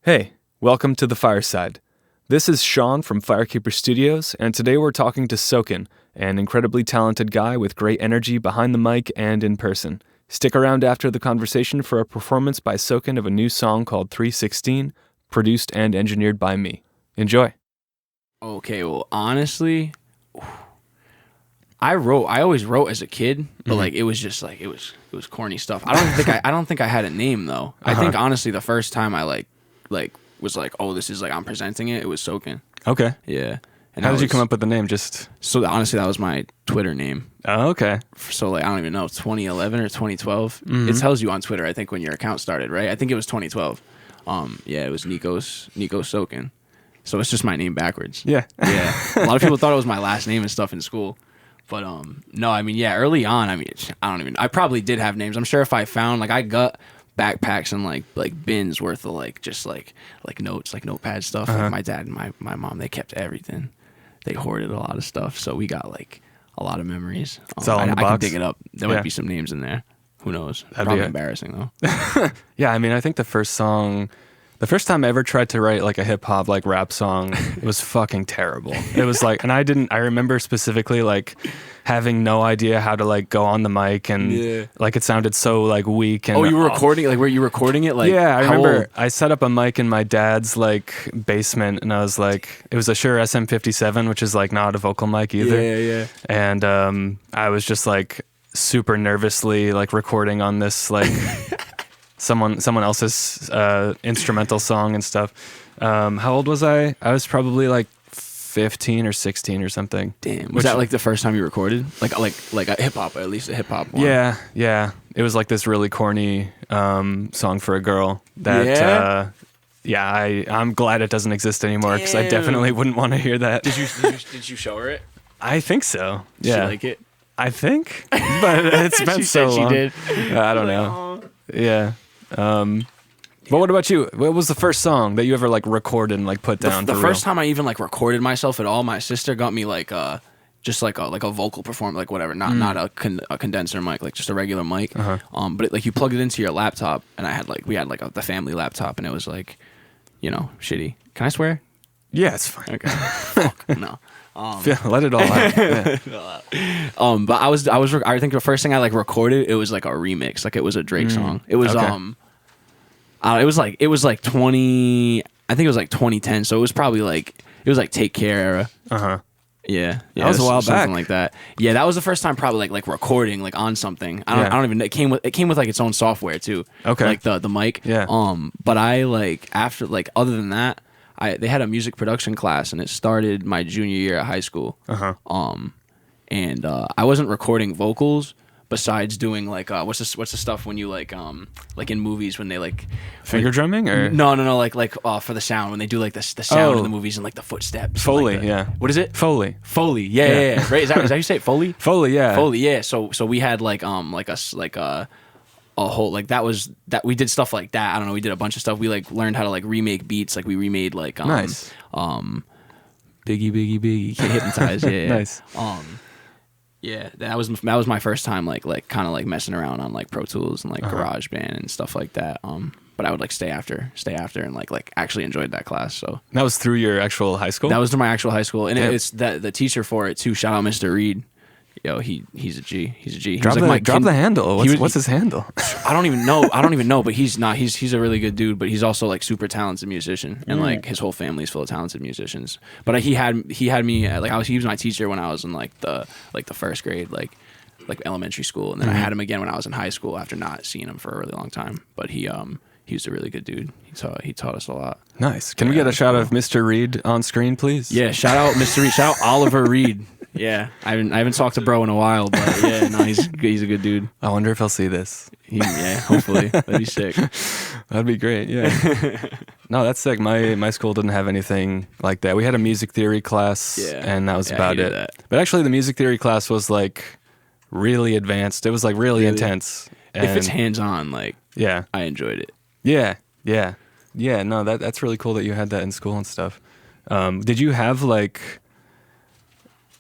Hey, welcome to the Fireside. This is Sean from Firekeeper Studios, and today we're talking to Sokin, an incredibly talented guy with great energy behind the mic and in person. Stick around after the conversation for a performance by Sokin of a new song called 316, produced and engineered by me. Enjoy. Okay, well, honestly, I always wrote as a kid, but like it was just like it was corny stuff. I don't think I had a name though. I think honestly the first time I like was like, oh, this is like I'm presenting it. It was Sokin. Okay. Yeah. And How did you come up with the name? So honestly, that was my Twitter name. Oh, okay. So like I don't even know, 2011 or 2012. It tells you on Twitter, I think, when your account started, right? I think it was 2012. Yeah, it was Nico Sokin. So it's just my name backwards. Yeah. Yeah. A lot of people thought it was my last name and stuff in school. But no, I mean, yeah, early on, I probably did have names. I'm sure if I found, like, I got backpacks and like bins worth of like just like notes, like notepad stuff. Like my dad and my mom, they kept everything. They hoarded a lot of stuff, so we got like a lot of memories. It's all in the box. I can dig it up. There might be some names in there. Who knows? Probably embarrassing though. Yeah, I mean, I think the first time I ever tried to write like a hip hop like rap song, it was fucking terrible. It was like, and I remember specifically like having no idea how to like go on the mic and like it sounded so like weak. And you were recording, like were you recording it? Like, yeah, I remember I set up a mic in my dad's like basement and I was like, it was a Shure SM57, which is like not a vocal mic either. Yeah. And I was just like super nervously like recording on this like someone else's instrumental song and stuff. How old was I? I was probably like 15 or 16 or something. Damn. Was that like the first time you recorded? Like a hip hop, or at least a hip hop one? Yeah. It was like this really corny song for a girl that I'm glad it doesn't exist anymore because I definitely wouldn't want to hear that. Did you show her it? I think so. Did she like it? I think. But it's been so long. She did. I don't know. Yeah. But what about you? What was the first song that you ever like recorded and like put down? The first time I even like recorded myself at all, my sister got me like just like a vocal performance, like whatever, not a condenser mic, like just a regular mic. But like you plug it into your laptop, and we had the family laptop, and it was like, shitty. Can I swear? Yeah, it's fine. Okay. Fuck, no. Let it all out. Yeah. But I think the first thing I like recorded, it was like a remix, like it was a Drake song. It was it was like 20. I think it was like 2010. So it was probably like Take Care era. Yeah, that was a while something back. like that. Yeah, that was the first time probably like recording like on something. I don't even. It came with like its own software too. Okay, like the mic. Yeah. But I like after like other than that, they had a music production class, and it started my junior year at high school. And I wasn't recording vocals besides doing like what's the stuff when you like in movies when they like finger drumming or no like for the sound when they do like the sound in the movies and like the footsteps. Foley, like what is it? Foley. Yeah. Right? Is that how you say it? Foley? Foley, yeah. Foley, yeah. So we had like a whole like that we did stuff like that. I don't know, we did a bunch of stuff. We like learned how to like remake beats, like we remade like nice. Biggie Can't Hypnotize. Yeah. Nice. Yeah, that was my first time like kind of like messing around on like Pro Tools and like GarageBand and stuff like that. But I would like stay after and like actually enjoyed that class. So that was through your actual high school? That was through my actual high school, and it's the teacher for it too. Shout out Mr. Reed. Yo, he's a G. He's a G. Drop the handle. What's his handle? I don't even know. But he's not. He's a really good dude. But he's also like super talented musician, and like his whole family's full of talented musicians. But he had me like he was my teacher when I was in like the first grade, like elementary school, and then I had him again when I was in high school after not seeing him for a really long time. But he was a really good dude. He taught us a lot. Nice. Can we get a shout out of Mr. Reed on screen, please? Yeah, shout out Mr. Reed. Shout out Oliver Reed. Yeah, I haven't talked to bro in a while, but yeah, no, he's a good dude. I wonder if he'll see this. Yeah, hopefully. That'd be sick. That'd be great, yeah. No, that's sick. My school didn't have anything like that. We had a music theory class, and that was about it. That. But actually, the music theory class was like really advanced. It was like really intense. And if it's hands-on, like, I enjoyed it. Yeah. No, that's really cool that you had that in school and stuff. Did you have like...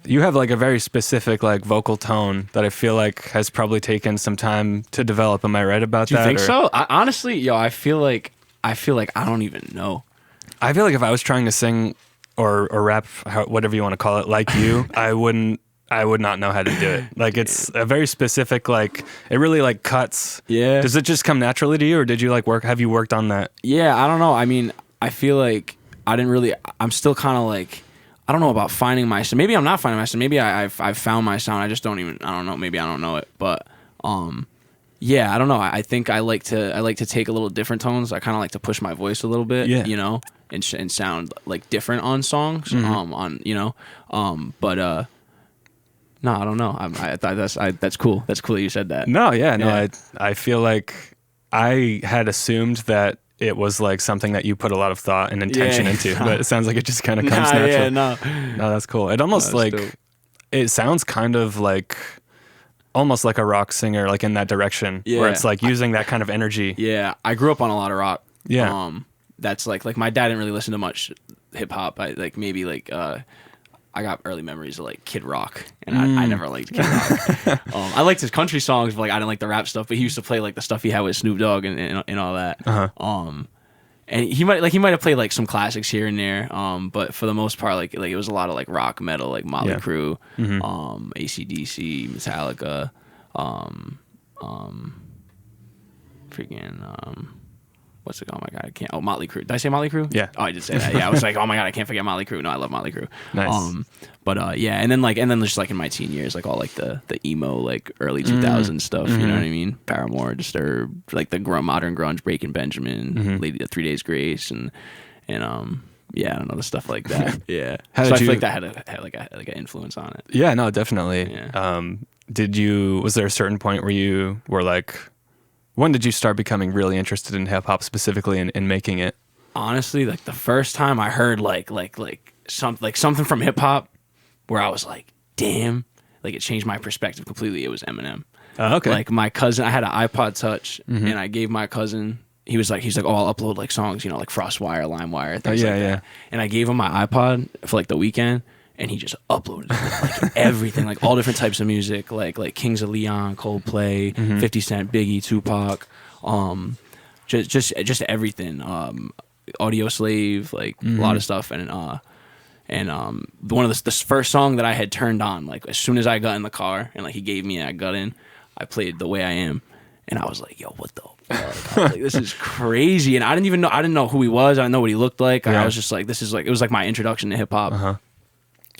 You have like a very specific like vocal tone that I feel like has probably taken some time to develop. Am I right about that? Do you think so? Honestly, I feel like I feel like I don't even know. I feel like if I was trying to sing or rap, whatever you want to call it, like you, I would not know how to do it. Like it's a very specific, like it really like cuts. Yeah. Does it just come naturally to you, or did you like have you worked on that? Yeah, I don't know. I mean, I feel like I'm still kind of like, I don't know about finding my sound. Maybe I'm not finding my sound. Maybe I've found my sound. I just don't know. Maybe I don't know it. But yeah, I don't know. I think I like to take a little different tones. I kind of like to push my voice a little bit, you know, and sound like different on songs. But no, I don't know. I thought that's cool. That's cool that you said that. No, yeah, no. Yeah. I feel like I had assumed that it was like something that you put a lot of thought and intention into, but it sounds like it just kind of comes naturally. Yeah, no, that's cool. It almost like dope. It sounds kind of like almost like a rock singer, like in that direction, where it's like using that kind of energy. Yeah, I grew up on a lot of rock. Yeah, that's like my dad didn't really listen to much hip hop. I got early memories of like Kid Rock, and I never liked Kid Rock. I liked his country songs, but like I didn't like the rap stuff. But he used to play like the stuff he had with Snoop Dogg and all that. And he might have played like some classics here and there. But for the most part, like it was a lot of like rock metal, like Motley Crue, AC/DC, Metallica, what's it called? Oh my god, I can't. Oh, Motley Crue. Did I say Motley Crue? Yeah. Oh, I did say that. Yeah, I was like, oh my god, I can't forget Motley Crue. No, I love Motley Crue. Nice. But yeah, and then just like in my teen years, like all like the emo, like early 2000s stuff. You know what I mean? Paramore, Disturbed, like the modern grunge, Breaking Benjamin, Lady of 3 Days Grace, and yeah, I don't know, the stuff like that. Yeah. I feel like that had like an influence on it. Yeah, no, definitely. Yeah. Was there a certain point where you were like, when did you start becoming really interested in hip hop specifically and making it? Honestly, like the first time I heard like something from hip hop where I was like, damn, like it changed my perspective completely. It was Eminem. Oh, okay. Like my cousin, I had an iPod Touch, and I gave my cousin. He's like, oh, I'll upload like songs, you know, like Frostwire, LimeWire, things like that. And I gave him my iPod for like the weekend. And he just uploaded like everything, like all different types of music, like Kings of Leon, Coldplay, 50 Cent, Biggie, Tupac, just everything. Audio Slave, like a lot of stuff, and one of the first song that I had turned on, like as soon as I got in the car, and like he gave me, and I got in, I played The Way I Am, and I was like, yo, what the fuck? I was like, this is crazy, and I didn't know who he was, I didn't know what he looked like. I was just like, this is like, it was like my introduction to hip hop.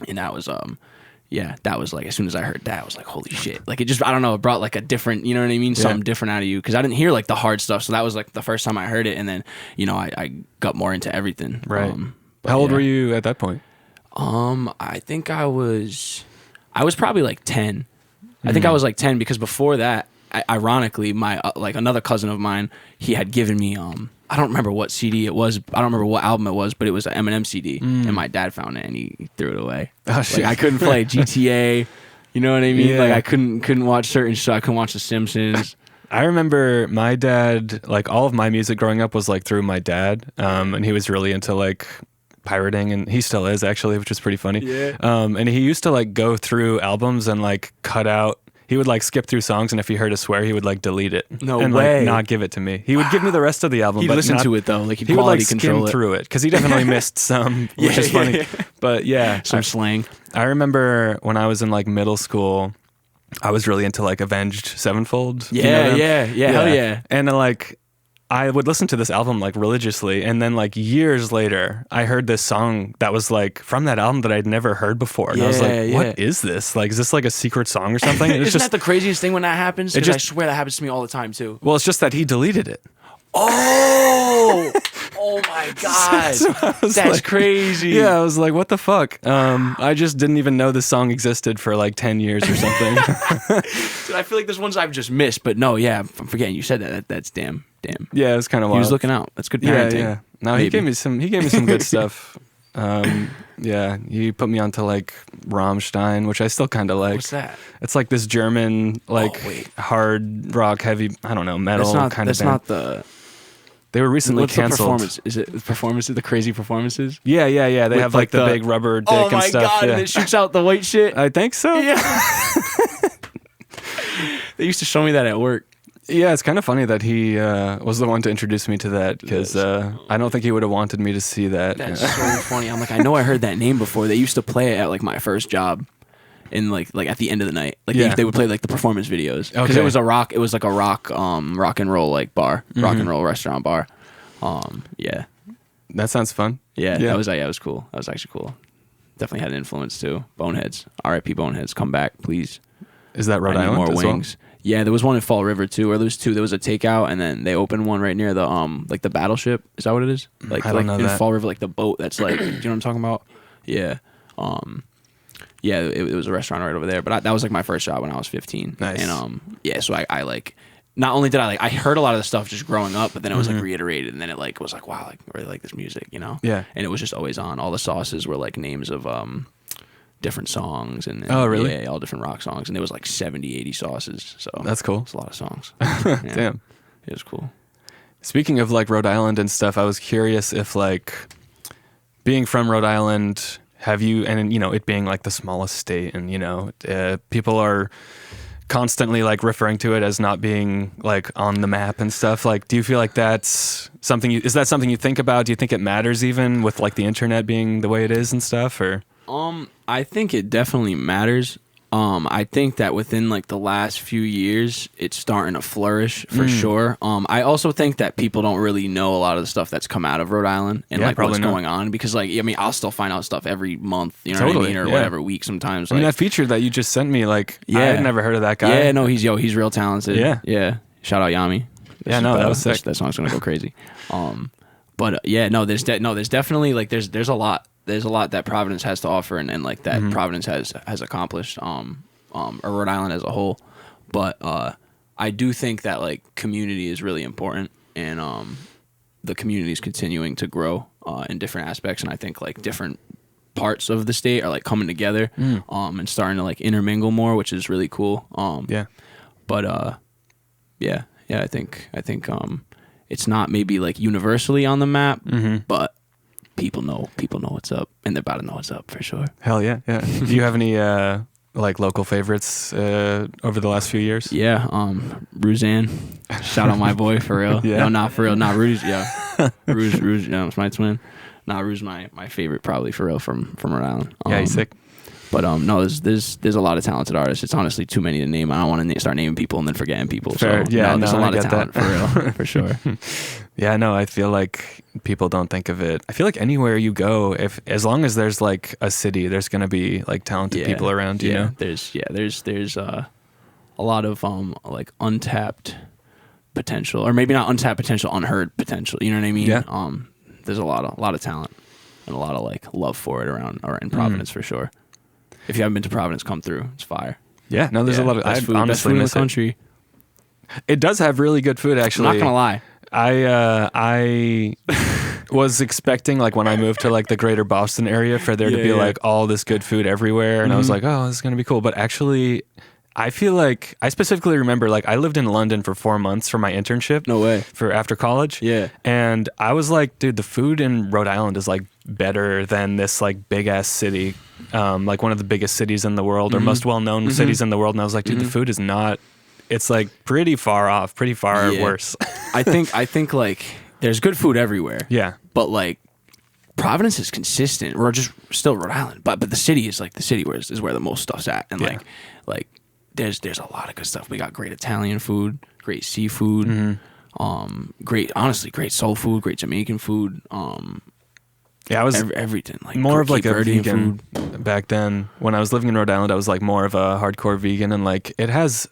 And that was that was like, as soon as I heard that, I was like, holy shit. Like it just, I don't know, it brought like a different, you know what I mean? Something different out of you. Cause I didn't hear like the hard stuff. So that was like the first time I heard it. And then, you know, I got more into everything. Right. How old were you at that point? I think I was probably like 10. I think I was like 10 because before that, ironically, my like another cousin of mine, he had given me I don't remember what CD it was. I don't remember what album it was, but it was an Eminem CD, and my dad found it and he threw it away. Oh, shit. Like I couldn't play GTA, you know what I mean? Like I couldn't watch certain stuff. I couldn't watch The Simpsons. I remember my dad, like all of my music growing up was like through my dad, and he was really into like pirating, and he still is actually, which is pretty funny. Yeah. And he used to like go through albums and like cut out. He would like skip through songs, and if he heard a swear, he would like delete it. No and way. Like not give it to me. He would give me the rest of the album. He'd but listen to it though, like he would like skim through it because he definitely missed some, which is funny. But yeah, some slang. I remember when I was in like middle school, I was really into like Avenged Sevenfold. Yeah, hell yeah. And like I would listen to this album like religiously, and then like years later, I heard this song that was like from that album that I'd never heard before, and I was like, "What is this? Like, is this like a secret song or something?" Isn't that the craziest thing when that happens? Because I swear that happens to me all the time too. Well, it's just that he deleted it. Oh, oh my god, that's like, crazy. Yeah, I was like, "What the fuck?" I just didn't even know this song existed for like 10 years or something. Dude, I feel like there's ones I've just missed, but no, yeah, I'm forgetting you said that. That's damn. Yeah, it was kind of wild. He was looking out. That's good parenting. Yeah. No, he gave me some good stuff. Yeah, he put me onto like Rammstein, which I still kind of like. What's that? It's like this German like hard rock, heavy, I don't know, metal kind of band. That's not the. They were recently canceled. Performance? Is it performances? The crazy performances? Yeah. They have like the big rubber dick and stuff. Oh my god! Yeah. And it shoots out the white shit. I think so. Yeah. They used to show me that at work. Yeah, it's kind of funny that he was the one to introduce me to that, because I don't think he would have wanted me to see that. That's so funny. I'm like, I know I heard that name before. They used to play it at like my first job, in like at the end of the night. Like they would play like the performance videos, because it was like a rock and roll like bar, rock and roll restaurant bar. Yeah, that sounds fun. Yeah, it was cool. That was actually cool. Definitely had an influence too. Boneheads, R.I.P. Boneheads, come back, please. Is that Rhode Island? More wings. Well? Yeah, there was one in Fall River too, or there was two. There was a takeout, and then they opened one right near the like the battleship. Is that what it is? Like I don't know in that. Fall River, like the boat that's like, do you know what I'm talking about? Yeah. Yeah, it was a restaurant right over there. But that was like my first job when I was 15. Nice. And yeah, so I like, not only did I heard a lot of the stuff just growing up, but then it was like reiterated, and then it like was like, wow, like I really like this music, you know? Yeah. And it was just always on. All the sauces were like names of different songs, and oh really? Yeah, all different rock songs, and there was like 70, 80 sauces. So that's cool. It's a lot of songs. Damn, it was cool. Speaking of like Rhode Island and stuff, I was curious if like being from Rhode Island, have you, and you know, it being like the smallest state, and you know, people are constantly like referring to it as not being like on the map and stuff. Like, do you feel like that's something is that something you think about? Do you think it matters even with like the internet being the way it is and stuff, or? I think it definitely matters. I think that within like the last few years, it's starting to flourish for sure. I also think that people don't really know a lot of the stuff that's come out of Rhode Island and like what's going on, because like, I mean, I'll still find out stuff every month, you know what I mean? Or whatever week sometimes. I mean, that feature that you just sent me, like, I had never heard of that guy. Yeah, no, he's real talented. Yeah. Shout out Yami. That was sick. That song's gonna go crazy. But yeah, no, there's definitely like there's a lot. There's a lot that Providence has to offer, and like that Providence has accomplished, or Rhode Island as a whole. But I do think that like community is really important, and the community is continuing to grow in different aspects, and I think like different parts of the state are like coming together and starting to like intermingle more, which is really cool. But I think it's not maybe like universally on the map, but people know what's up, and they're about to know what's up for sure. Hell yeah. Do you have any like local favorites over the last few years? Yeah, Ruzanne. Shout out my boy, for real. No, not for real. Not Ruz. Yeah, Ruz. It's my twin. Ruz, my favorite probably, for real, from Rhode Island. Yeah, he's sick. But no, there's a lot of talented artists. It's honestly too many to name. I don't want to start naming people and then forgetting people. Fair. So Yeah, there's a lot of that. talent for real, for sure. Yeah, no, I feel like people don't think of it. I feel like anywhere you go, if as long as there's like a city, there's gonna be like talented people around. You know, there's a lot of like untapped potential, or maybe not untapped potential, unheard potential. You know what I mean? Yeah. There's a lot of talent and a lot of like love for it around or in Providence for sure. If you haven't been to Providence, come through. It's fire. Yeah, no, there's a lot of. I honestly best food in the miss country. It does have really good food, actually. I'm not gonna lie. I was expecting, like, when I moved to like the greater Boston area, for there to be like all this good food everywhere, and I was like, oh, this is gonna be cool. But actually, I feel like I specifically remember, like, I lived in London for 4 months for my internship. No way. For after college. Yeah. And I was like, dude, the food in Rhode Island is like better than this like big ass city, like one of the biggest cities in the world, or most well known cities in the world. And I was like, dude, the food is not. It's like pretty far off, pretty far worse. I think like there's good food everywhere. Yeah. But like Providence is consistent, or just still Rhode Island. But the city is like the city is where the most stuff's at, and like there's a lot of good stuff. We got great Italian food, great seafood, great soul food, great Jamaican food. Yeah, I was everything like more of like a Verdean vegan food. Back then. When I was living in Rhode Island, I was like more of a hardcore vegan, and like it has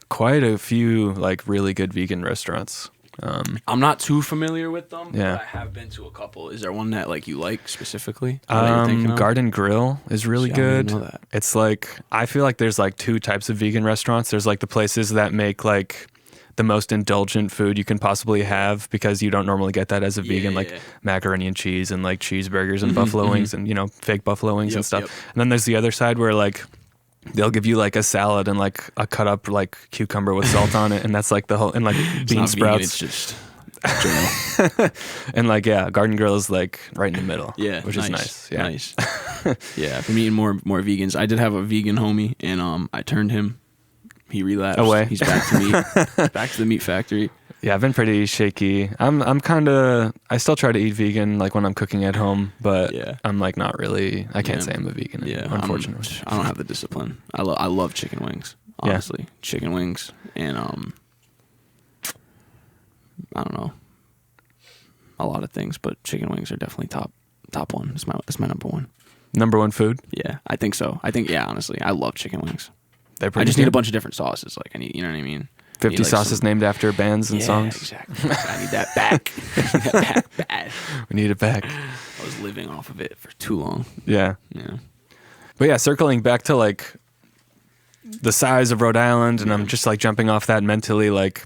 quite a few like really good vegan restaurants. I'm not too familiar with them, Yeah. but I have been to a couple. Is there one that like you like specifically? that you're thinking of? Garden Grill is really See, I didn't good. know that. It's like, I feel like there's like two types of vegan restaurants. There's like the places that make like the most indulgent food you can possibly have, because you don't normally get that as a vegan, like macaroni and cheese and like cheeseburgers and buffalo wings and, you know, fake buffalo wings and stuff. Yep. And then there's the other side where like they'll give you like a salad and like a cut up like cucumber with salt on it, and that's like the whole, and like bean Not vegan, sprouts. it's just And like, yeah, Garden Grill is like right in the middle. Yeah, which is nice. Yeah. Nice. Yeah, I've been eating more vegans. I did have a vegan homie, and I turned him. He relapsed. Away. He's back to meat. Back to the meat factory. Yeah, I've been pretty shaky. I'm kind of, I still try to eat vegan like when I'm cooking at home, but Yeah. I'm like not really, I can't say I'm a vegan, unfortunately. I don't have the discipline. I love chicken wings, honestly. Chicken wings and I don't know, a lot of things, but chicken wings are definitely top one. That's my number one. Number one food? Yeah, I think so. Honestly, I love chicken wings. They're pretty I just good. need a bunch of different sauces. Like I need, you know what I mean? 50 like sauces named after bands and songs. Exactly. I need that back. Bad. We need it back. I was living off of it for too long. Yeah. Yeah. But yeah, circling back to like the size of Rhode Island, and I'm just like jumping off that mentally, like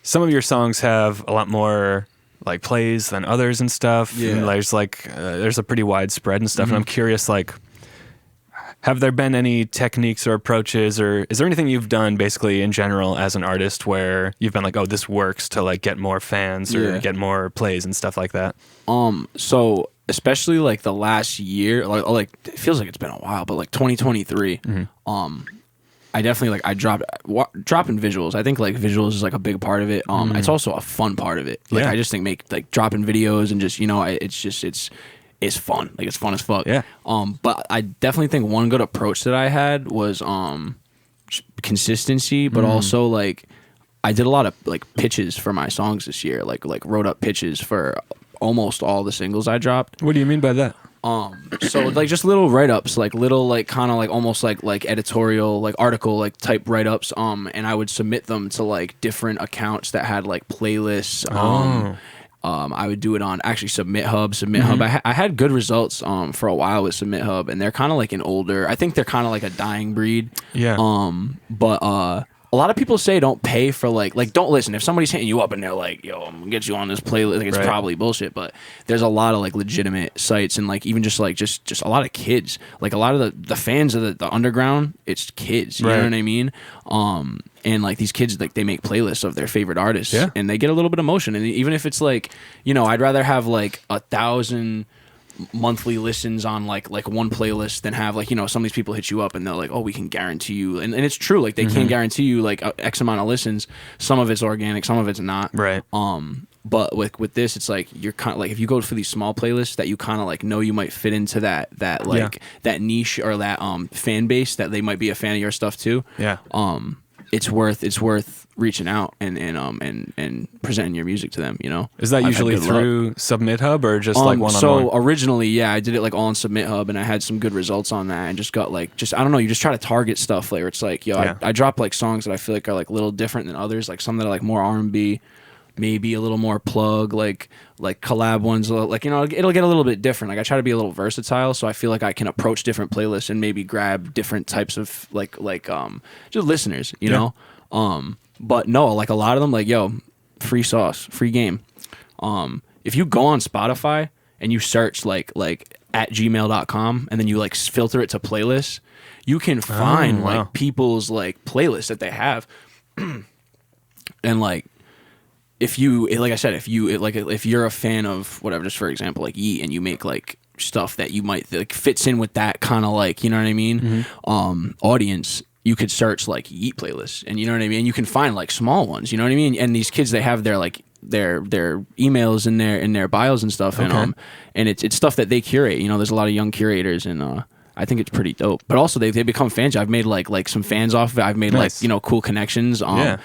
some of your songs have a lot more like plays than others and stuff. Yeah. And there's like, there's a pretty wide spread and stuff. And I'm curious, like, have there been any techniques or approaches, or is there anything you've done basically in general as an artist where you've been like, oh, this works to like get more fans or get more plays and stuff like that? So especially like the last year, like it feels like it's been a while, but like 2023, I definitely like dropping visuals. I think like visuals is like a big part of it. It's also a fun part of it. Like I just think dropping videos and just, you know, it's fun. Like it's fun as fuck. Yeah. But I definitely think one good approach that I had was consistency, but also like I did a lot of like pitches for my songs this year. Like wrote up pitches for almost all the singles I dropped. What do you mean by that? So like just little write-ups, like little like kind of like almost like editorial like article like type write-ups, and I would submit them to like different accounts that had like playlists. I would do it on actually Submit Hub. I had good results for a while with Submit Hub, and they're kind of like an older. I think they're kind of like a dying breed. Yeah. But a lot of people say don't pay for like don't listen. If somebody's hitting you up and they're like, yo, I'm gonna get you on this playlist, like it's probably bullshit. But there's a lot of like legitimate sites, and like even just a lot of kids, like a lot of the fans of the underground, it's kids. You know what I mean? And like these kids, like they make playlists of their favorite artists, and they get a little bit of motion. And even if it's like, you know, I'd rather have like 1,000 monthly listens on like one playlist than have like, you know, some of these people hit you up and they're like, oh, we can guarantee you, and it's true, like they can't guarantee you like X amount of listens. Some of it's organic, some of it's not. Right. But with this, it's like you're kind of like, if you go for these small playlists that you kind of like know you might fit into that that niche or that fan base that they might be a fan of your stuff too. Yeah. It's worth reaching out and presenting your music to them, you know? Is that usually through Submit Hub or just like one-on-one? So originally, yeah, I did it like all on Submit Hub, and I had some good results on that, and just got like, I don't know, you just try to target stuff where it's like, yo, I drop like songs that I feel like are like a little different than others, like some that are like more R&B, maybe a little more plug, like collab ones, like, you know, it'll get a little bit different. Like I try to be a little versatile, so I feel like I can approach different playlists and maybe grab different types of like just listeners, you know? But no, like a lot of them, like, yo, free sauce, free game. If you go on Spotify and you search like at gmail.com and then you like filter it to playlists, you can find like people's like playlists that they have. And like, if you, like I said, if you're a fan of whatever, just for example, like Yeet, and you make like stuff that you might like fits in with that kind of like, you know what I mean? Audience, you could search like Yeet playlists, and you know what I mean? And you can find like small ones, you know what I mean? And these kids, they have their like their emails in their bios and stuff. And it's stuff that they curate, you know, there's a lot of young curators, and I think it's pretty dope. But also they become fans. I've made like some fans off of it. I've made like, you know, cool connections. And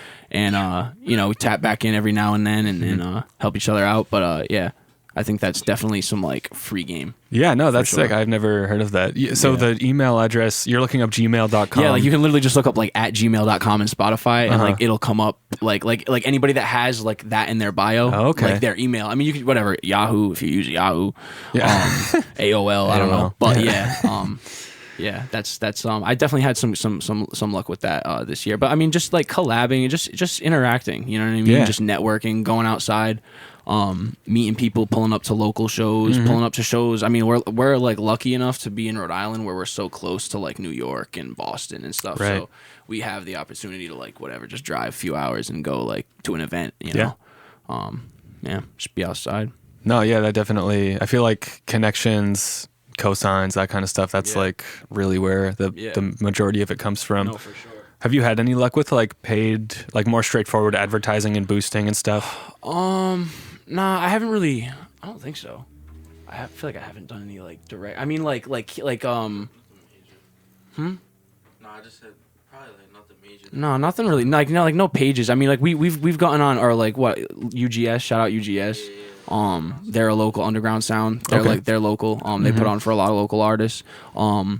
you know, we tap back in every now and then and help each other out. But yeah, I think that's definitely some like free game. Yeah, no, that's sick. I've never heard of that. So the email address, you're looking up gmail.com. Yeah, like you can literally just look up like at gmail.com in Spotify, and like it'll come up like anybody that has like that in their bio, like their email. I mean, you can whatever, Yahoo if you use Yahoo, AOL, I don't know. But yeah, that's I definitely had some luck with that this year. But I mean, just like collabing and just interacting, you know what I mean? Yeah. Just networking, going outside, meeting people, pulling up to local shows, pulling up to shows. I mean, we're like lucky enough to be in Rhode Island where we're so close to like New York and Boston and stuff. Right. So we have the opportunity to like whatever, just drive a few hours and go like to an event, you know? Just be outside. No, yeah, that definitely, I feel like connections, cosigns, that kind of stuff, that's like really where the majority of it comes from. No, for sure. Have you had any luck with like paid, like more straightforward advertising and boosting and stuff? Nah, I haven't really. I don't think so. Feel like I haven't done any like direct. I mean, like. No, I just said probably like nothing major. No, nothing really. Like no pages. I mean, like we've gotten on or like what UGS. Shout out UGS. They're a local underground sound. They're local. They put on for a lot of local artists. Nah,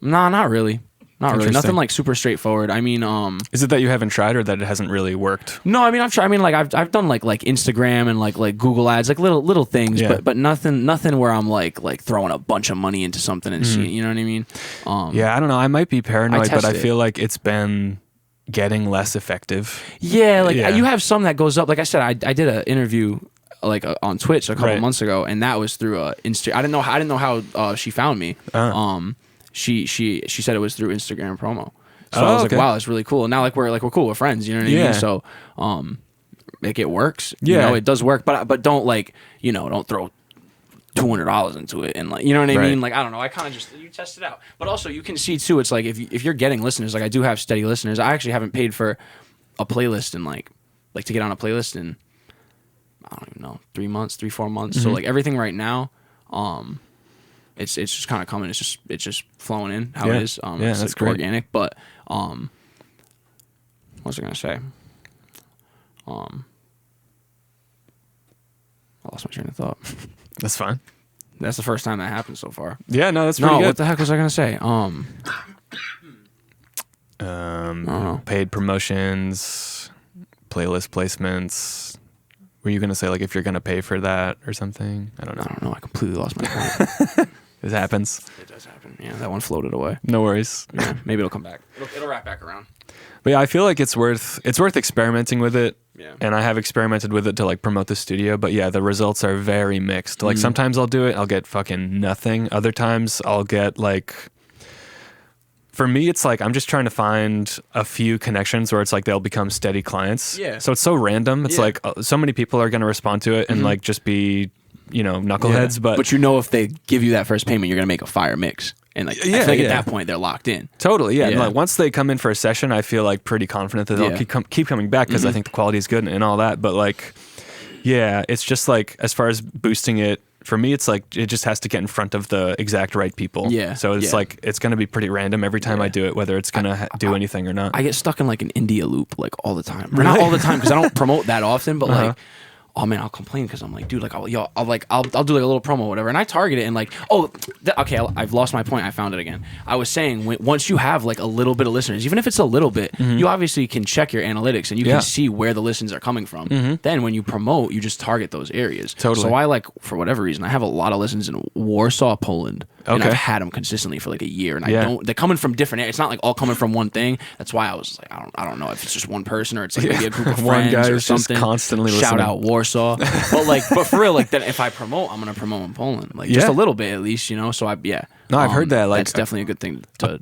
not really. Not really. Nothing like super straightforward. I mean, is it that you haven't tried or that it hasn't really worked? No, I mean I've tried. I mean, like I've done like Instagram and like Google ads, like little things, but nothing where I'm like throwing a bunch of money into something and seeing. You know what I mean? Yeah, I don't know. I might be paranoid, but I feel like it's been getting less effective. Yeah, like you have some that goes up. Like I said, I did an interview like on Twitch a couple months ago, and that was through Insta. I didn't know how she found me. She said it was through Instagram promo. So I was like, wow, that's really cool. And now like we're cool, we're friends, you know what I mean? So like it works. You know, it does work, but don't like, you know, don't throw $200 into it and like, you know what I mean? Like, I don't know. I kind of just, you test it out. But also you can see too, it's like if you're getting listeners, like I do have steady listeners. I actually haven't paid for a playlist in like to get on a playlist in, I don't even know, 3 months, 4 months. So like everything right now, it's just kind of coming. It's just flowing in how it is. It's that's like great. Organic. But what was I gonna say? I lost my train of thought. That's fine. That's the first time that happened so far. Yeah, no, that's pretty good. What the heck was I gonna say? Paid promotions, playlist placements. Were you gonna say like if you're gonna pay for that or something? I don't know. I completely lost my point. It happens. It does happen. Yeah, that one floated away. No worries. Yeah, maybe it'll come back. It'll wrap back around. But yeah, I feel like it's worth experimenting with it. Yeah. And I have experimented with it to like promote the studio, but yeah, the results are very mixed. Like sometimes I'll do it, I'll get fucking nothing. Other times I'll get like, for me, it's like I'm just trying to find a few connections where it's like they'll become steady clients. Yeah. So it's so random. It's like so many people are going to respond to it and like just be, you know, knuckleheads. But you know, if they give you that first payment, you're gonna make a fire mix, and like I feel like at that point they're locked in. Totally, yeah. And like once they come in for a session, I feel like pretty confident that they'll keep coming back because I think the quality is good and all that. But like, yeah, it's just like as far as boosting it. For me, it's like it just has to get in front of the exact right people. Yeah. So it's like it's going to be pretty random every time I do it, whether it's going to do anything or not. I get stuck in like an India loop like all the time. Really? Not all the time because I don't promote that often, but like, oh man, I'll complain because I'm like, dude, like I'll do like a little promo or whatever, and I target it and like, I've lost my point. I found it again. I was saying once you have like a little bit of listeners, even if it's a little bit, you obviously can check your analytics and you can see where the listens are coming from. Then when you promote, you just target those areas. Totally. So I like, for whatever reason, I have a lot of listens in Warsaw, Poland. And I've had them consistently for like a year, and they're coming from different areas. It's not like all coming from one thing. That's why I was like, I don't know if it's just one person or it's like maybe a group of friends one guy or is something. Just constantly Shout listening. out Warsaw. but for real, like that, if I promote, I'm gonna promote in Poland, like just a little bit at least, you know. So No, I've heard that. Like that's definitely a good thing to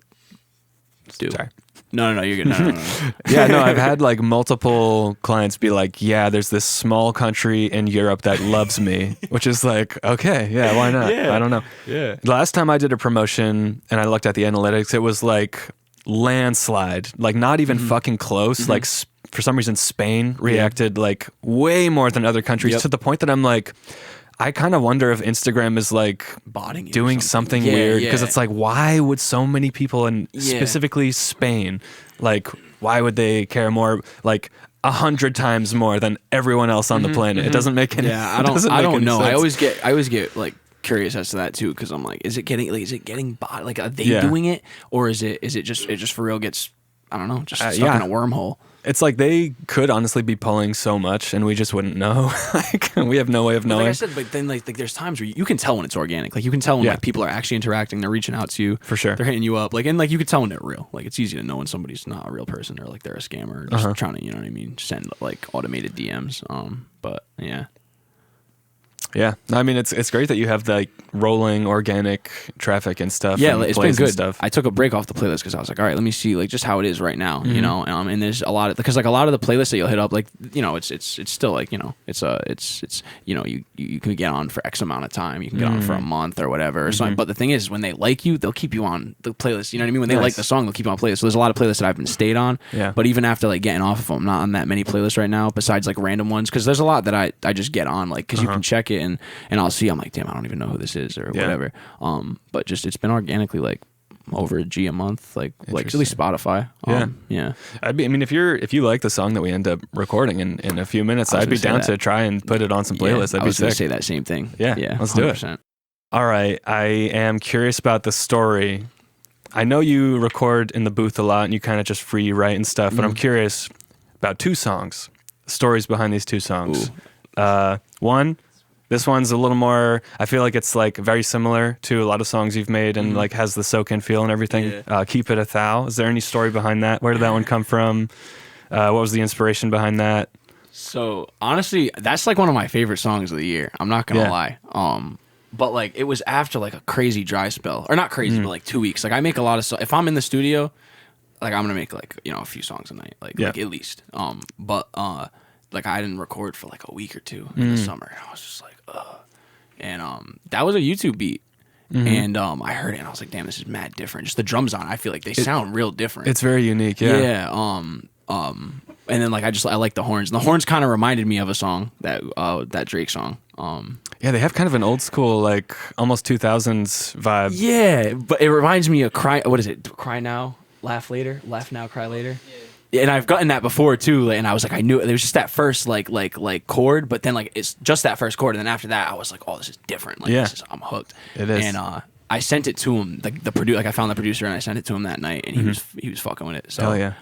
do. Sorry. No, you're good. No. Yeah, no, I've had like multiple clients be like, yeah, there's this small country in Europe that loves me, which is like, okay, yeah, why not? I don't know. Yeah. The last time I did a promotion and I looked at the analytics, it was like landslide, like not even fucking close. Like for some reason, Spain reacted like way more than other countries to the point that I'm like, I kind of wonder if Instagram is like botting you doing or something weird because it's like, why would so many people in specifically Spain, like, why would they care more, like 100 times more than everyone else on the planet? It doesn't make any. Yeah, I don't know. Sense. I always get like curious as to that too because I'm like, is it getting bot? Like, are they doing it or is it just for real gets, I don't know, just stuck in a wormhole. It's like they could honestly be pulling so much and we just wouldn't know. Like we have no way of knowing. Like I said, but then like there's times where you can tell when it's organic. Like you can tell when like people are actually interacting, they're reaching out to you. For sure. They're hitting you up. Like and like you can tell when they're real. Like it's easy to know when somebody's not a real person or like they're a scammer or just trying to, you know what I mean, send like automated DMs. But yeah. Yeah, I mean it's great that you have like rolling organic traffic and stuff. Yeah, and it's been plays and good. Stuff. I took a break off the playlist because I was like, all right, let me see like just how it is right now, you Mm-hmm. know. And there's a lot of because like a lot of the playlists that you'll hit up, like you know, it's still like you know, it's you know, you can get on for X amount of time, you can get on for a month or whatever. Or something. But the thing is, when they like you, they'll keep you on the playlist. You know what I mean? When they like the song, they'll keep you on playlist. So there's a lot of playlists that I've been stayed on. Yeah. But even after like getting off of them, I'm not on that many playlists right now. Besides like random ones, because there's a lot that I just get on like because you can check it and I'll see. I'm like, damn, I don't even know who this is or whatever. But just it's been organically like over a G a month, like at least Spotify. Yeah. I mean, if you like the song that we end up recording in a few minutes, I'd be down to try and put it on some playlists. That'd I was be gonna sick. say that same thing. Yeah, let's 100%. do it. All right, I am curious about the story. I know you record in the booth a lot and you kind of just free write and stuff, but I'm curious about 2 songs, stories behind these 2 songs. One, this one's a little more, I feel like it's like very similar to a lot of songs you've made and like has the Sokin feel and everything. Yeah. Keep It a Thou. Is there any story behind that? Where did that one come from? What was the inspiration behind that? So honestly, that's like one of my favorite songs of the year. I'm not gonna lie. But like it was after like a crazy dry spell, or not crazy, but like 2 weeks. Like I make a lot of if I'm in the studio, like I'm gonna make like you know a few songs a night, like at least. But like I didn't record for like a week or 2 in the summer, and I was just like, ugh. And that was a YouTube beat. And I heard it and I was like, damn, this is mad different. Just the drums on it, I feel like they sound real different. It's very unique, yeah. Yeah. And then like I like the horns. And the horns kind of reminded me of a song that Drake song. Yeah, they have kind of an old school, like almost 2000s vibe. Yeah, but it reminds me of Cry. What is it? Cry now, laugh later. Laugh now, cry later. Yeah. And I've gotten that before too. And I was like, I knew it. There was just that first like chord, but then like it's just that first chord, and then after that, I was like, oh, this is different. Like I'm hooked. It is. And I sent it to him, like I found the producer and I sent it to him that night, and he was fucking with it. So hell yeah.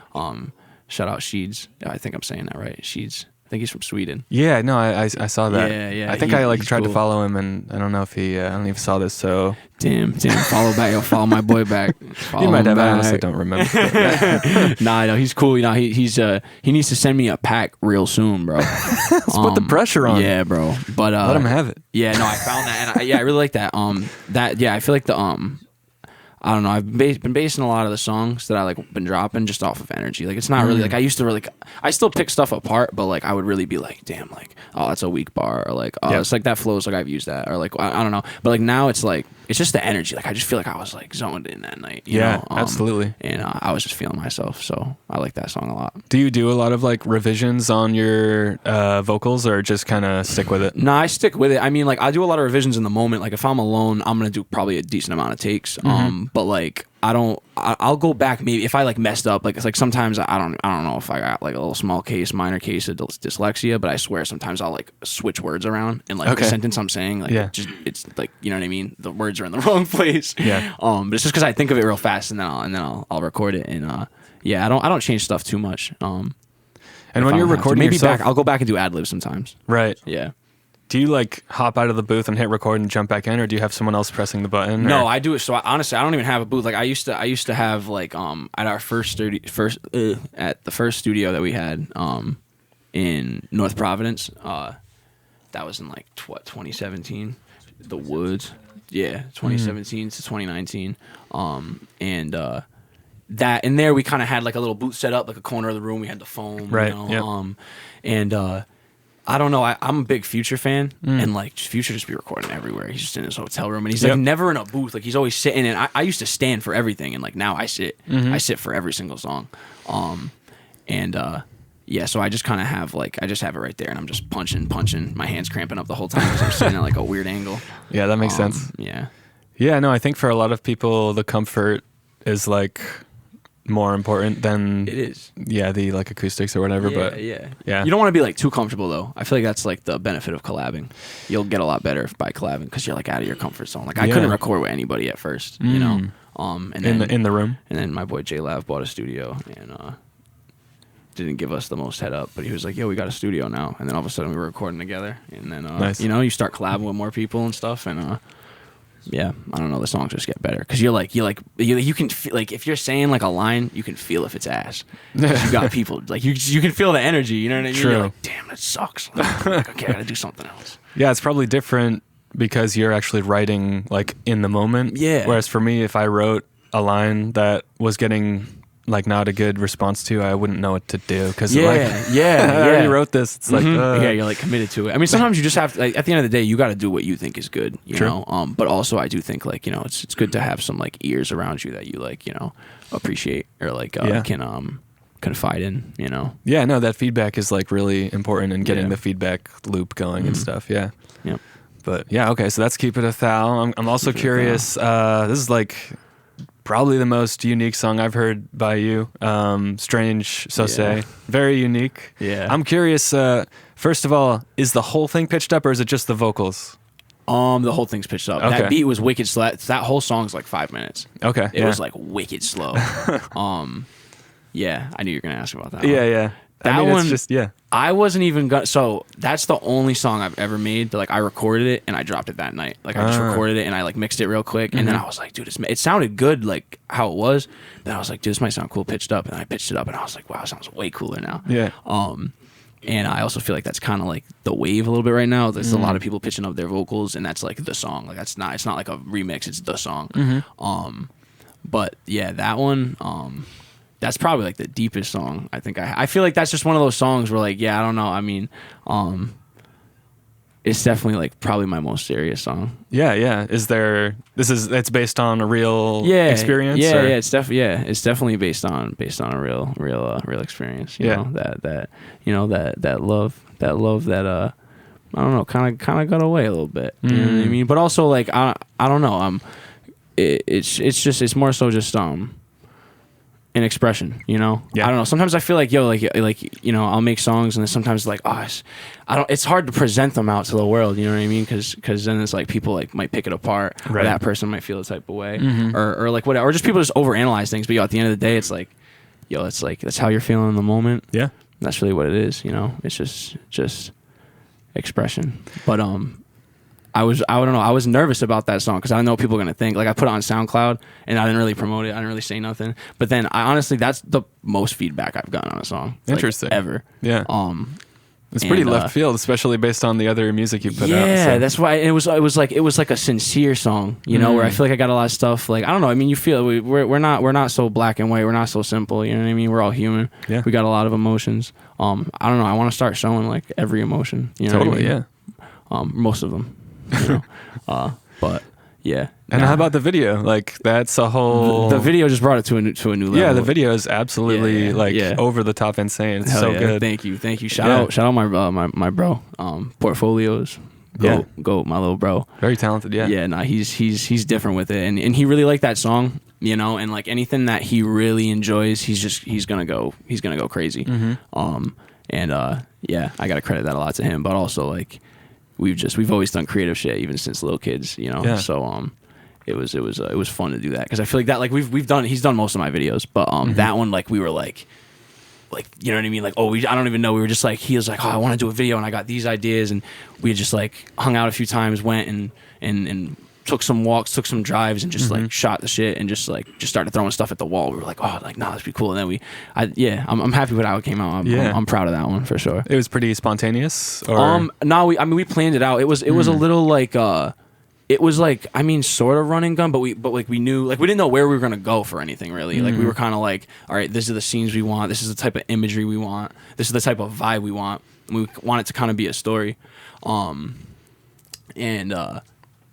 Shout out Sheeds. I think I'm saying that right. Sheeds. I think he's from Sweden. Yeah, no, I saw that. Yeah. I think I like he's tried to cool. follow him, and I don't know if he. I don't even saw this, so Damn, follow back. Yo, follow my boy back. Follow you might him have. I back. honestly don't remember. Nah, no, he's cool. You know, he needs to send me a pack real soon, bro. Let's put the pressure on. Yeah, bro. But let him have it. Yeah, no, I found that, and I really like that. I feel like I don't know. I've been basing a lot of the songs that I like been dropping just off of energy. Like it's not really like I used to really. I still pick stuff apart, but like I would really be like, damn, like oh that's a weak bar, or like oh it's like that flows like I've used that, or like I don't know. But like now it's like it's just the energy. Like I just feel like I was like zoned in that night. You know? Absolutely. And I was just feeling myself, so I like that song a lot. Do you do a lot of like revisions on your vocals, or just kind of stick with it? No, I stick with it. I mean, like I do a lot of revisions in the moment. Like if I'm alone, I'm gonna do probably a decent amount of takes. But like I'll go back maybe if I like messed up. Like it's like sometimes I don't know if I got like a little small case, minor case of dyslexia. But I swear sometimes I'll like switch words around and like the sentence I'm saying. Like it's like you know what I mean. The words are in the wrong place. Yeah. But it's just because I think of it real fast and then I'll record it and I don't change stuff too much. And when you're recording yourself, I'll go back and do ad libs sometimes. Right. Yeah. Do you like hop out of the booth and hit record and jump back in, or do you have someone else pressing the button? No, or? I do it. So honestly, I don't even have a booth. Like I used to have like at our first at the first studio that we had in North Providence. That was in like 2017. The Woods. Yeah, 2017 to 2019. And that in there we kind of had like a little booth set up, like a corner of the room. We had the foam, right? You know? And I don't know. I'm a big Future fan, and like Future just be recording everywhere. He's just in his hotel room, and he's like never in a booth. Like he's always sitting. And I used to stand for everything, and like now I sit. I sit for every single song. Yeah. So I just kind of have like I just have it right there, and I'm just punching. My hands cramping up the whole time because I'm sitting at like a weird angle. Yeah, that makes sense. Yeah. Yeah. No, I think for a lot of people, the comfort is like more important than it is. Yeah, the like acoustics or whatever. But yeah. You don't want to be like too comfortable though. I feel like that's like the benefit of collabing. You'll get a lot better by collabing because you're like out of your comfort zone. Like I couldn't record with anybody at first, you know. And then in the room. And then my boy J Lav bought a studio and didn't give us the most head up, but he was like, "Yo, we got a studio now." And then all of a sudden we were recording together. And then nice. you know, you start collabing with more people and stuff, and yeah, I don't know. The songs just get better because you can feel, like if you're saying like a line, you can feel if it's ass. 'Cause you got people like you can feel the energy. You know what I mean? True. You're like, damn, that sucks. Like, okay, I gotta do something else. Yeah, it's probably different because you're actually writing like in the moment. Yeah. Whereas for me, if I wrote a line that was getting like not a good response to, I wouldn't know what to do because I already wrote this. It's like yeah, you're like committed to it. I mean, sometimes you just have to, like, at the end of the day, you got to do what you think is good, you know. But also, I do think like, you know, it's good to have some like ears around you that you like, you know, appreciate or like can confide in, you know. Yeah, no, that feedback is like really important in getting the feedback loop going and stuff. Yeah. Yep. But yeah, okay, so that's Keep It a Thou. I'm also curious. This is like probably the most unique song I've heard by you. Strange, so say. Very unique. Yeah. I'm curious, first of all, is the whole thing pitched up or is it just the vocals? The whole thing's pitched up. Okay. That beat was wicked slow. That whole song's like 5 minutes. Okay. It was like wicked slow. Yeah, I knew you were gonna ask about that. Yeah. That one, it's just, I wasn't even gonna. So that's the only song I've ever made that like I recorded it and I dropped it that night. Like I just recorded it and I like mixed it real quick and then I was like, dude, it sounded good like how it was. Then I was like, dude, this might sound cool pitched up, and I pitched it up and I was like, wow, it sounds way cooler now. Yeah. And I also feel like that's kind of like the wave a little bit right now. There's a lot of people pitching up their vocals, and that's like the song. Like it's not like a remix; it's the song. But yeah, that one. That's probably like the deepest song I think I feel like that's just one of those songs where like, yeah, I don't know. I mean, it's definitely like probably my most serious song. Yeah. It's based on a real experience? Yeah, it's definitely based on a real experience. You know, that love that I don't know, kind of got away a little bit. You know what I mean? But also like I don't know. It's more so just an expression, you know. I don't know. Sometimes I feel like like you know, I'll make songs and then sometimes like it's hard to present them out to the world, you know what I mean? Because then it's like people like might pick it apart, or that person might feel the type of way, or like whatever, or just people just overanalyze things. But at the end of the day, it's like it's like that's how you're feeling in the moment. Yeah, that's really what it is, you know. It's just expression. But I don't know. I was nervous about that song because I don't know what people are gonna think. Like I put it on SoundCloud and I didn't really promote it. I didn't really say nothing. But then honestly, that's the most feedback I've gotten on a song. Interesting. Like, ever. Yeah. It's pretty left field, especially based on the other music you put out. Yeah, So. that's why it was like a sincere song, you know, where I feel like I got a lot of stuff. Like I don't know. I mean, you feel we're not so black and white. We're not so simple. You know what I mean? We're all human. Yeah. We got a lot of emotions. I don't know. I want to start showing like every emotion. You know totally. What I mean? Yeah. Most of them. You know? But yeah. And how about the video? Like that's a whole. The video just brought it to a new level. Yeah, the video is absolutely over the top insane. It's so good. Thank you. Shout out my bro. Portfolios. Go my little bro. Very talented. Yeah. Yeah. Nah, he's different with it, and he really liked that song. You know, and like anything that he really enjoys, he's gonna go crazy. Yeah, I gotta credit that a lot to him, but also like. We've always done creative shit even since little kids, you know. Yeah. So it was fun to do that because I feel like that like he's done most of my videos, but that one like we were like you know what I mean, like I don't even know, we were just like, he was like, oh, I want to do a video and I got these ideas, and we just like hung out a few times, went and took some walks, took some drives, and just like shot the shit and just started throwing stuff at the wall. We were like, oh, like nah, that'd be cool. And then I'm happy with how it came out. I'm proud of that one for sure. It was pretty spontaneous. Or? No, we planned it out. It was a little like it was like, I mean, sort of run and gun, but we knew, like we didn't know where we were gonna go for anything really. Like we were kind of like, all right, these are the scenes we want. This is the type of imagery we want. This is the type of vibe we want. And we want it to kind of be a story.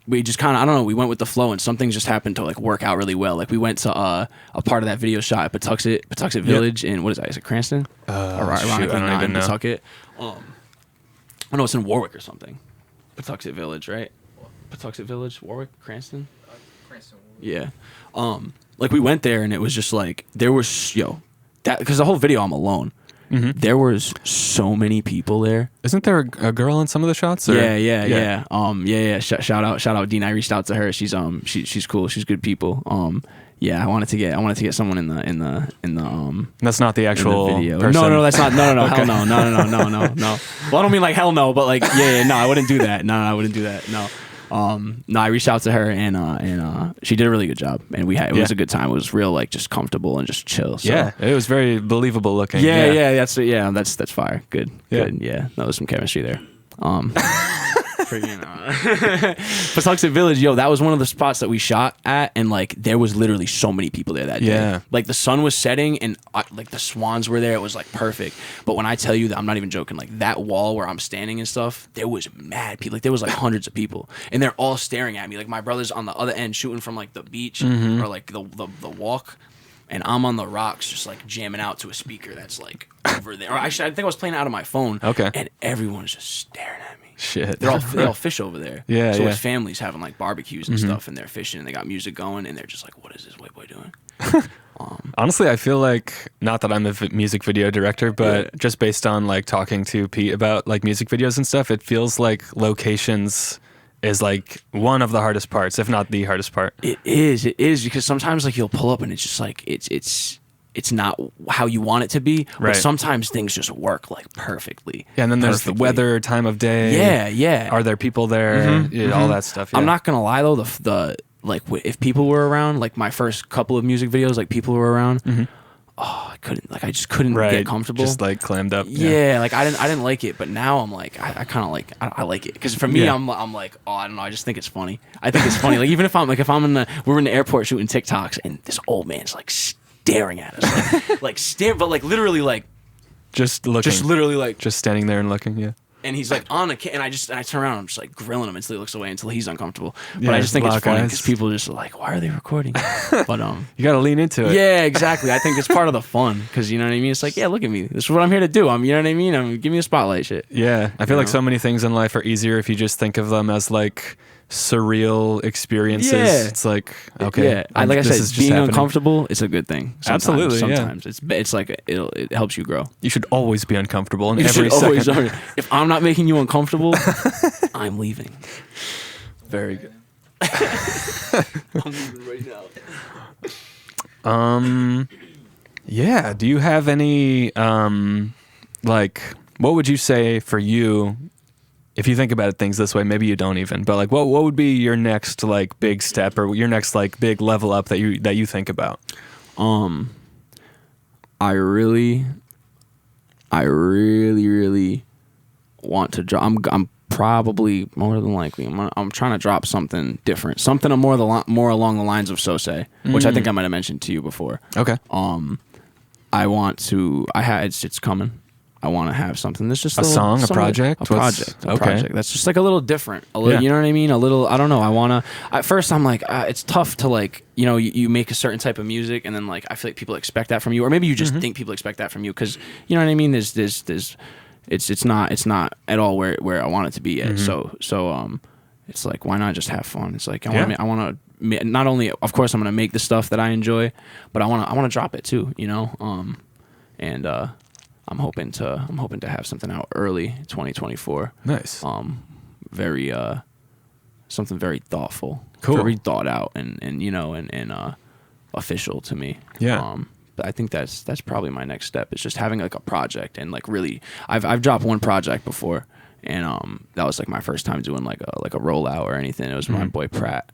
We just kind of, I don't know, we went with the flow, and some things just happened to like work out really well. Like we went to a part of that video shot at Patuxent Village in, what is that? Is it Cranston? Ironically not in Pawtucket. I know it's in Warwick or something. Patuxent Village, right? Patuxent Village, Warwick, Cranston? Cranston. Yeah. Like we went there and it was just like, there was, because the whole video I'm alone. There was so many people there. Isn't there a girl in some of the shots? Or? Yeah. Shout out Dean. I reached out to her. She's cool. She's good people. I wanted to get someone in the That's not the actual video. person. No, that's not. No. Okay. Hell no. Well, I don't mean like hell no, but like no, I wouldn't do that. No, I wouldn't do that. No. No, I reached out to her and she did a really good job, and it was a good time. It was real like just comfortable and just chill. So. Yeah, it was very believable looking. That's fire. Good. Yeah, that was some chemistry there. But Toxic Village, that was one of the spots that we shot at, and like there was literally so many people there that day. Yeah. Like the sun was setting, and like the swans were there. It was like perfect. But when I tell you that, I'm not even joking. Like that wall where I'm standing and stuff, there was mad people. Like there was like hundreds of people, and they're all staring at me. Like my brother's on the other end shooting from like the beach or like the walk. And I'm on the rocks just like jamming out to a speaker that's like over there. Or I think I was playing it out of my phone. Okay. And everyone's just staring at me. Shit. They all fish over there. Yeah, so yeah. his family's having like barbecues and stuff, and they're fishing, and they got music going, and they're just like, what is this white boy doing? Honestly, I feel like, not that I'm a music video director, but just based on like talking to Pete about like music videos and stuff, it feels like locations is like one of the hardest parts, if not the hardest part. It is because sometimes like you'll pull up and it's just like it's not how you want it to be, right. But sometimes things just work like perfectly. Yeah, and then there's the weather, time of day. Yeah. Are there people there? All that stuff. Yeah. I'm not gonna lie though, the like if people were around, like my first couple of music videos, like people were around. I just couldn't get comfortable. Just like clammed up. Yeah, like I didn't like it, but now I'm like I kind of like I like it because for me I'm like I don't know, I just think it's funny. I think it's funny. Like even if I'm we're in the airport shooting TikToks and this old man's like staring at us, like stare, but like literally like just looking, just literally like just standing there and looking. Yeah. And he's like on a and I turn around and I'm just like grilling him until he looks away until he's uncomfortable. But I just think it's funny because people just are like, why are they recording? But you gotta lean into it. Yeah, exactly. I think it's part of the fun because you know what I mean. It's like, yeah, look at me. This is what I'm here to do. You know what I mean. Give me a spotlight, shit. Yeah, I feel like so many things in life are easier if you just think of them as like surreal experiences. Yeah. It's like, okay, like I said, being happening. uncomfortable is a good thing. Absolutely, sometimes it's like it helps you grow. You should always be uncomfortable in You every should second. always. If I'm not making you uncomfortable, I'm leaving. Very good. I'm leaving right now. Yeah. Do you have any like, what would you say for you? If you think about it, things this way, maybe you don't even, but like, what would be your next like big step or your next like big level up that you think about? I really want to drop. I'm probably more than likely. I'm trying to drop something different, something more along the lines of Sose, which I think I might have mentioned to you before. Okay. I want to. It's coming. I want to have something that's just a song, a project, project that's just like a little different. You know what I mean? A little. I don't know. I want to. At first, I'm like, it's tough to like, you make a certain type of music, and then like I feel like people expect that from you, or maybe you just think people expect that from you, because you know what I mean. There's it's not at all where I want it to be yet. So it's like, why not just have fun? It's like I want to not only, of course, I'm gonna make the stuff that I enjoy, but I want to drop it too. I'm hoping to have something out early 2024. Nice. Very something very thoughtful, cool, very thought out, and official to me. Yeah. But I think that's probably my next step. Is just having like a project, and like really, I've dropped one project before, and that was like my first time doing like a rollout or anything. It was my boy Pratt.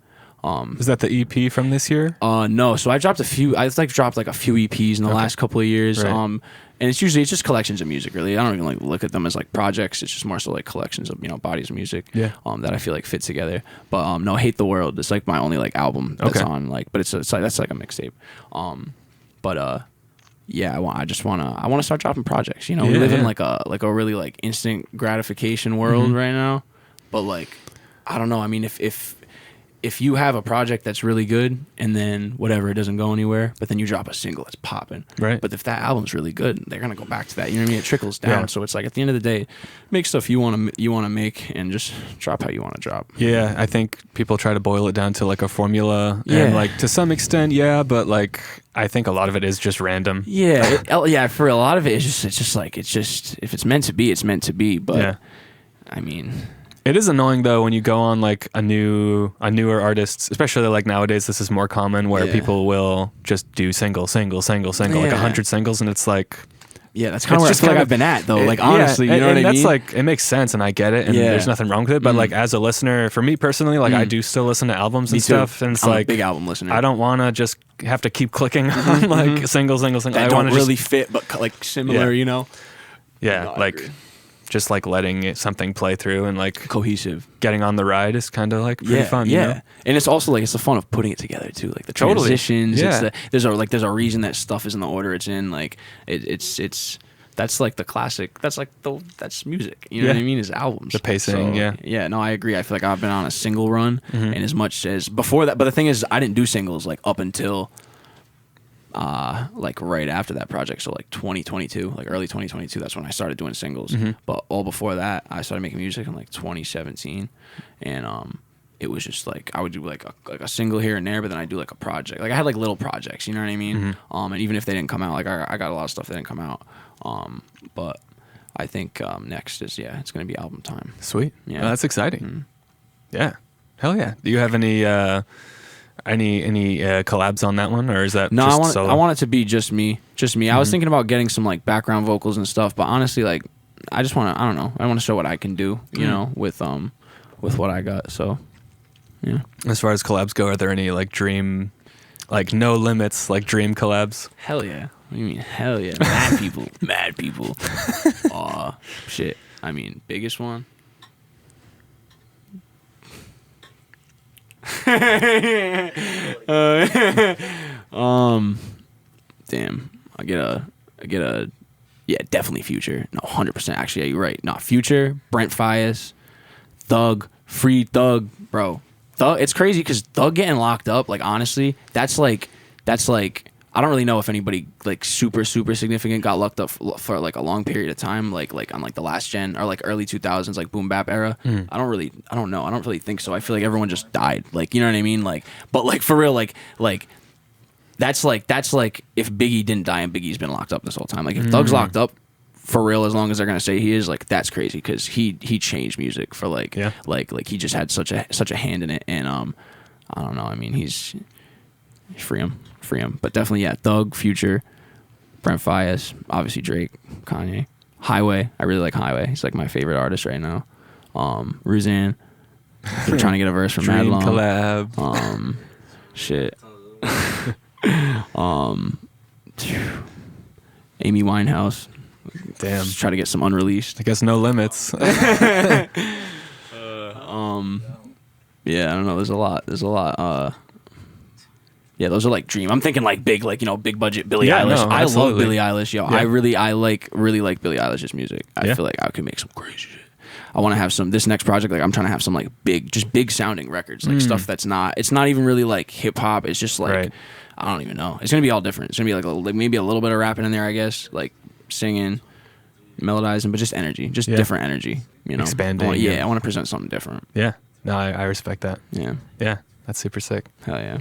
Is that the EP from this year? No. So I dropped a few. I dropped like a few EPs in the last couple of years. Right. And it's just collections of music. Really, I don't even like look at them as like projects. It's just more so like collections of bodies of music. Yeah. That I feel like fit together. But no, Hate the World. It's like my only like album that's on like. But it's like that's like a mixtape. Yeah, I want to start dropping projects. We live in like a really like instant gratification world right now. But like, I don't know. I mean, if you have a project that's really good and then whatever, it doesn't go anywhere, but then you drop a single that's popping. Right. But if that album's really good, they're gonna go back to that. You know what I mean? It trickles down. Yeah. So it's like at the end of the day, make stuff you want to make and just drop how you want to drop. Yeah, I think people try to boil it down to like a formula, and like to some extent, but like I think a lot of it is just random. Yeah, for a lot of it, it's just like if it's meant to be, it's meant to be. But I mean. It is annoying though when you go on like a newer artists, especially like nowadays. This is more common where people will just do single, like 100 singles, and it's like, Yeah, that's kind of where I feel like I've been at, though. Like, honestly, you know what I mean? That's like, it makes sense, and I get it, and there's nothing wrong with it. But like, as a listener, for me personally, like, I do still listen to albums and stuff, and it's I'm like a big album listener. I don't want to just have to keep clicking on like single. That I don't want really fit, but like similar, you know? Yeah, No, I like agree. just like letting something play through and like Cohesive. getting on the ride is kind of like pretty fun. Yeah, you know? And it's also like it's the fun of putting it together too, like the Totally. transitions. Yeah. There's a reason that stuff is in the order it's in. Like it's that's like the classic. That's like that's music. You know what I mean? Is albums. The pacing. Yeah. No, I agree. I feel like I've been on a single run, and as much as before that. But the thing is, I didn't do singles like up until. Like right after that project, so like 2022, like early 2022, that's when I started doing singles. But all before that, I started making music in like 2017, and it was just like I would do like a single here and there, but then I do like a project. Like I had like little projects, you know what I mean? And even if they didn't come out, like I got a lot of stuff that didn't come out. But I think next is it's gonna be album time. Sweet. Yeah. Well, that's exciting. Yeah. Hell yeah. Do you have any collabs on that one, or is that No, just I want it to be just me. I was thinking about getting some like background vocals and stuff, but honestly, like I just want to. I don't know. I want to show what I can do, you know, with what I got. So, yeah. As far as collabs go, are there any like dream, like no limits, like dream collabs? Hell yeah. What do you mean? Hell yeah. Mad people. Aw, shit. I mean, biggest one. Damn. I get a definitely Future. No, 100%. Actually, yeah, you're right. No, Future, Brent Fias, Thug, Free Thug, bro. Thug. It's crazy because Thug getting locked up. Like honestly, that's like. I don't really know if anybody like super significant got locked up for like a long period of time, like on like the last gen or like early 2000s like boom bap era. I don't know. I don't really think so. I feel like everyone just died. Like you know what I mean? Like, but like for real, like that's like if Biggie didn't die and Biggie's been locked up this whole time. Like if Thug's locked up for real, as long as they're gonna say he is, like that's crazy because he changed music for like he just had such a hand in it, and I don't know. I mean he's free him. But definitely, yeah, Thug, Future, Brent Fias, obviously Drake, Kanye, Highway. I really like Highway. He's like my favorite artist right now. Ruzanne. They're trying to get a verse from Mad Dream Long. collab. Shit. Amy Winehouse. Damn. Just try to get some unreleased. I guess no limits. Yeah, I don't know. There's a lot. Yeah, those are like dream. I'm thinking like big, like, you know, big budget Billie Eilish. No, I love Billie Eilish, yo. Yeah. I really like Billie Eilish's music. I feel like I could make some crazy shit. I want to have this next project, like I'm trying to have some like big sounding records, like stuff it's not even really like hip hop. It's just like, I don't even know. It's going to be all different. It's going to be like maybe a little bit of rapping in there, I guess, like singing, melodizing, but just energy, different energy, you know. Expanding. I want to present something different. Yeah. No, I respect that. Yeah. Yeah. That's super sick. Hell yeah.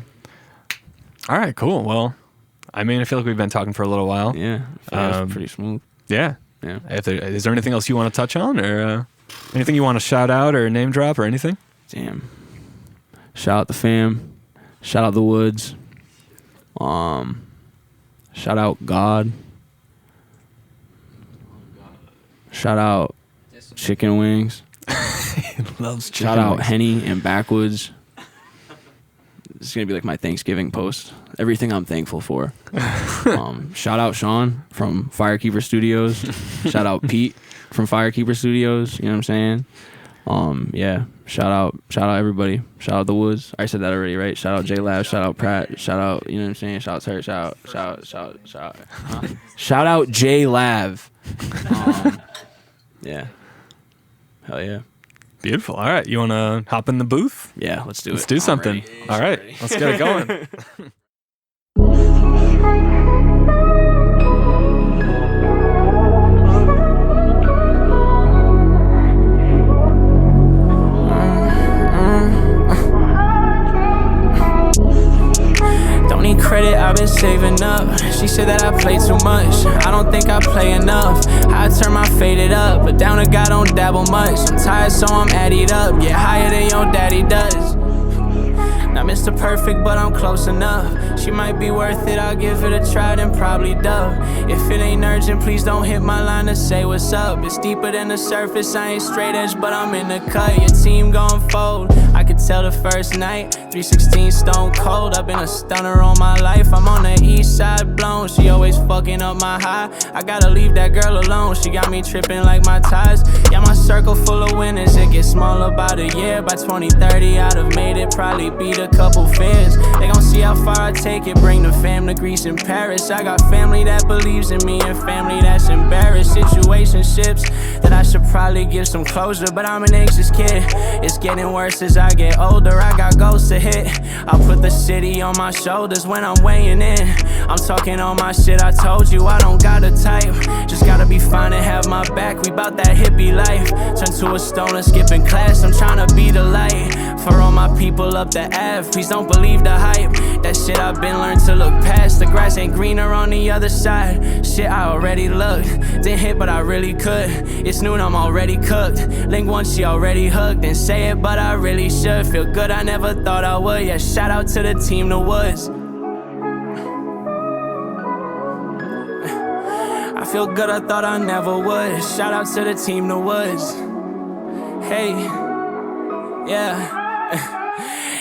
All right, cool. Well, I mean, I feel like we've been talking for a little while. Yeah. That's pretty smooth. Yeah. Yeah. Is there anything else you want to touch on, or anything you want to shout out or name drop or anything? Damn. Shout out the fam. Shout out the Woods. Shout out God. Shout out Chicken Wings. He loves chicken Shout out wings. Henny and Backwoods. This is gonna be like my Thanksgiving post. Everything I'm thankful for. Shout out Sean from Firekeeper Studios. Shout out Pete from Firekeeper Studios. You know what I'm saying? Yeah. Shout out everybody. Shout out the Woods. I said that already, right? Shout out J Lab. Shout out Pratt. Shout out, you know what I'm saying? Shout out Terry. Shout out J Lab. Yeah. Hell yeah. Beautiful. All right. You want to hop in the booth? Yeah, let's do it. Let's do something. All right. Let's get it going. Don't need credit, I've been saving up. She said that I play too much. I don't think I play enough. I turn my faded up, but down to God don't dabble much. I'm tired, so I'm added up. Get higher than your daddy does. Not Mr. Perfect, but I'm close enough. She might be worth it, I'll give it a try, then probably dub. If it ain't urgent, please don't hit my line to say what's up. It's deeper than the surface, I ain't straight edge, but I'm in the cut. Your team gon' fold, I could tell the first night. 316 stone cold, I've been a stunner all my life. I'm on the east side blown, she always fucking up my high. I gotta leave that girl alone, she got me tripping like my ties. Yeah, my circle full of winners, it gets smaller by the year. By 2030, I'd have made it, probably beat a couple fears. They gon' see how far I take it, bring the fam to Greece and Paris. I got family that believes in me and family that's embarrassed. Situationships that I should probably give some closure, but I'm an anxious kid. It's getting worse as I get older, I got goals to hit. I'll put the city on my shoulders when I'm weighing in. I'm talking all my shit, I told you I don't got a type. Just gotta be fine and have my back, we bout that hippie life. Turn to a stoner, skipping class, I'm tryna be the light. For all my people up the Ave, please don't believe the hype. That shit I've been learned to look past. The grass ain't greener on the other side. Shit, I already looked, didn't hit but I really could. It's noon, I'm already cooked. Link one, she already hooked. Didn't say it but I really should. Feel good, I never thought I would. Yeah, shout out to the team, the Woods. I feel good, I thought I never would. Shout out to the team, the Woods. Hey, yeah.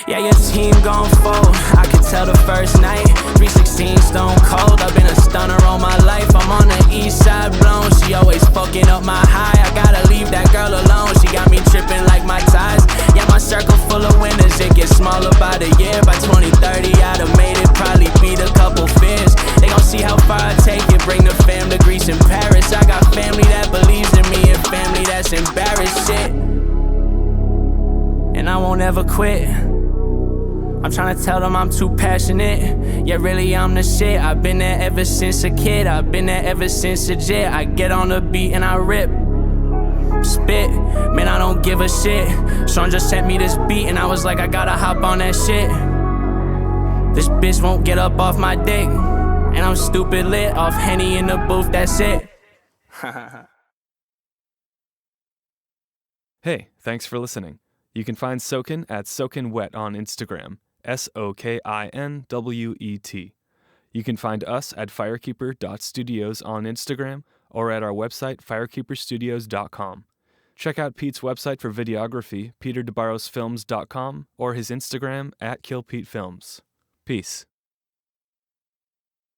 Yeah, your team gon' fold, I could tell the first night. 316 stone cold, I've been a stunner all my life. I'm on the east side blown, she always fucking up my high. I gotta leave that girl alone, she got me tripping like my ties. Yeah, my circle full of winners, it gets smaller by the year. By 2030, I'd have made it, probably beat a couple fears. They gon' see how far I take it, bring the fam to Greece and Paris. I got family that believes in me and family that's embarrassed, shit. And I won't ever quit. I'm tryna tell them I'm too passionate. Yeah, really, I'm the shit. I've been there ever since a kid. I've been there ever since legit. I get on the beat and I rip. Spit, man, I don't give a shit. Sean just sent me this beat and I was like, I gotta hop on that shit. This bitch won't get up off my dick. And I'm stupid lit off Henny in the booth, that's it. Hey, thanks for listening. You can find Sokin at SokinWet on Instagram, SOKINWET. You can find us at firekeeper.studios on Instagram or at our website, firekeeperstudios.com. Check out Pete's website for videography, peterdebarrosfilms.com, or his Instagram at KillPeteFilms. Peace.